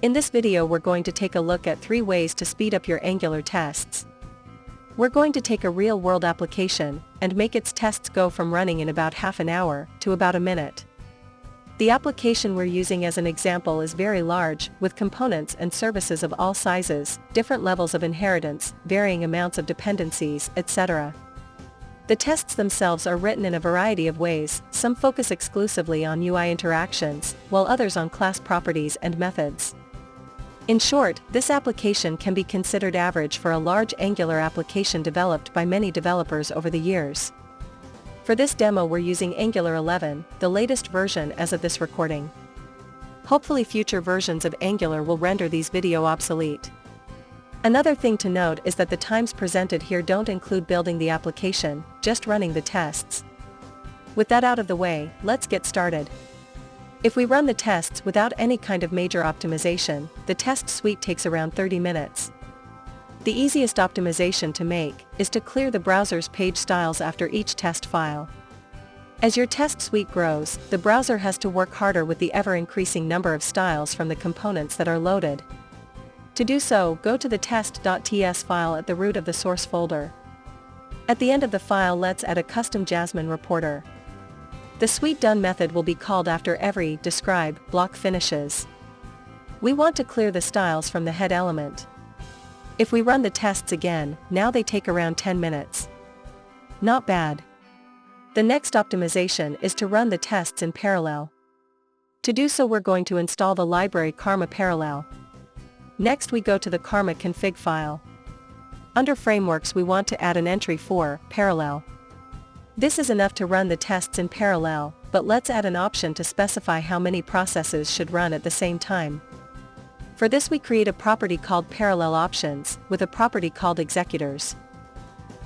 In this video we're going to take a look at 3 ways to speed up your Angular tests. We're going to take a real-world application and make its tests go from running in about half an hour to about a minute. The application we're using as an example is very large, with components and services of all sizes, different levels of inheritance, varying amounts of dependencies, etc. The tests themselves are written in a variety of ways, some focus exclusively on UI interactions, while others on class properties and methods. In short, this application can be considered average for a large Angular application developed by many developers over the years. For this demo we're using Angular 11, the latest version as of this recording. Hopefully future versions of Angular will render these video obsolete. Another thing to note is that the times presented here don't include building the application, just running the tests. With that out of the way, let's get started. If we run the tests without any kind of major optimization, the test suite takes around 30 minutes. The easiest optimization to make is to clear the browser's page styles after each test file. As your test suite grows, the browser has to work harder with the ever-increasing number of styles from the components that are loaded. To do so, go to the test.ts file at the root of the source folder. At the end of the file let's add a custom Jasmine reporter. The suite_done method will be called after every describe block finishes. We want to clear the styles from the head element. If we run the tests again, now they take around 10 minutes. Not bad. The next optimization is to run the tests in parallel. To do so we're going to install the library Karma Parallel. Next we go to the Karma config file. Under frameworks we want to add an entry for parallel. This is enough to run the tests in parallel, but let's add an option to specify how many processes should run at the same time. For this we create a property called parallel options, with a property called executors.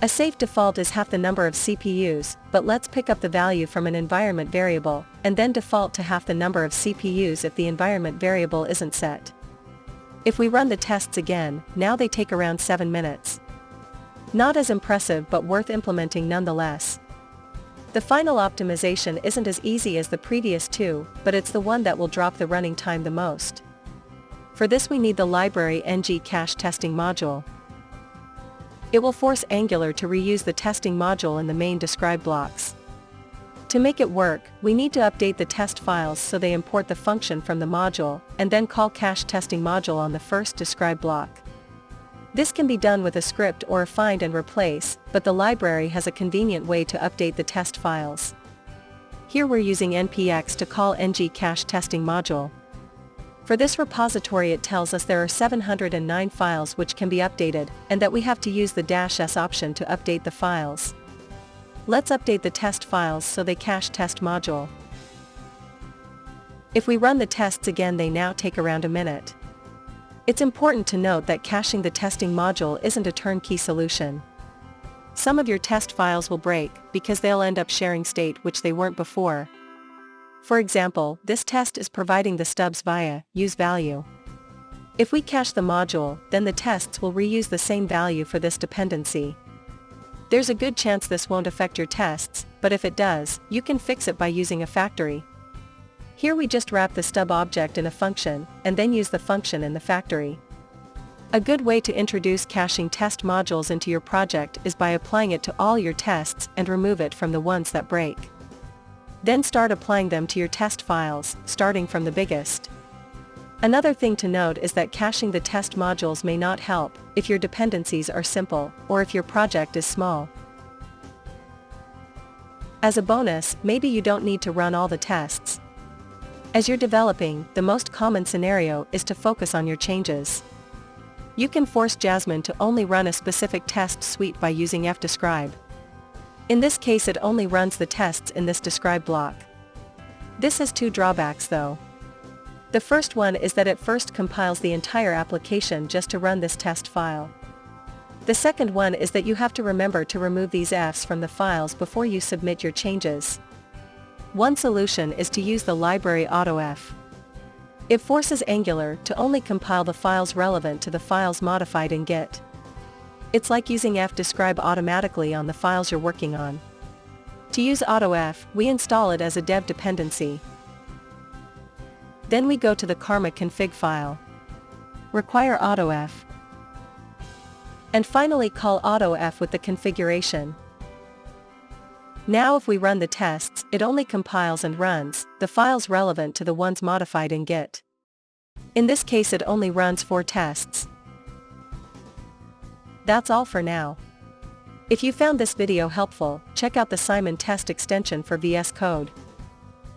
A safe default is half the number of CPUs, but let's pick up the value from an environment variable, and then default to half the number of CPUs if the environment variable isn't set. If we run the tests again, now they take around 7 minutes. Not as impressive but worth implementing nonetheless. The final optimization isn't as easy as the previous two, but it's the one that will drop the running time the most. For this we need the library ng cache testing module. It will force Angular to reuse the testing module in the main describe blocks. To make it work, we need to update the test files so they import the function from the module, and then call cache testing module on the first describe block. This can be done with a script or a find and replace, but the library has a convenient way to update the test files. Here we're using npx to call ng cache testing module. For this repository it tells us there are 709 files which can be updated, and that we have to use the -s option to update the files. Let's update the test files so they cache test module. If we run the tests again they now take around a minute. It's important to note that caching the testing module isn't a turnkey solution. Some of your test files will break, because they'll end up sharing state which they weren't before. For example, this test is providing the stubs via useValue. If we cache the module, then the tests will reuse the same value for this dependency. There's a good chance this won't affect your tests, but if it does, you can fix it by using a factory. Here we just wrap the stub object in a function, and then use the function in the factory. A good way to introduce caching test modules into your project is by applying it to all your tests and remove it from the ones that break. Then start applying them to your test files, starting from the biggest. Another thing to note is that caching the test modules may not help if your dependencies are simple, or if your project is small. As a bonus, maybe you don't need to run all the tests. As you're developing, the most common scenario is to focus on your changes. You can force Jasmine to only run a specific test suite by using fdescribe. In this case it only runs the tests in this describe block. This has 2 drawbacks though. The first one is that it first compiles the entire application just to run this test file. The second one is that you have to remember to remove these f's from the files before you submit your changes. One solution is to use the library autof. It forces Angular to only compile the files relevant to the files modified in Git. It's like using fdescribe automatically on the files you're working on. To use autof, we install it as a dev dependency. Then we go to the Karma config file. Require autof. And finally call autof with the configuration. Now if we run the tests, it only compiles and runs the files relevant to the ones modified in Git. In this case it only runs 4 tests. That's all for now. If you found this video helpful, check out the SimonTest extension for VS Code.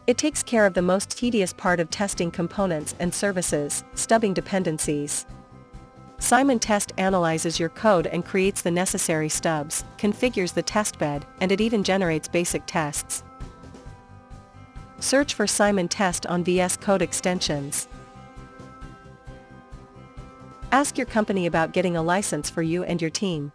It takes care of the most tedious part of testing components and services, stubbing dependencies. SimonTest analyzes your code and creates the necessary stubs, configures the TestBed, and it even generates basic tests. Search for SimonTest on VS Code extensions. Ask your company about getting a license for you and your team.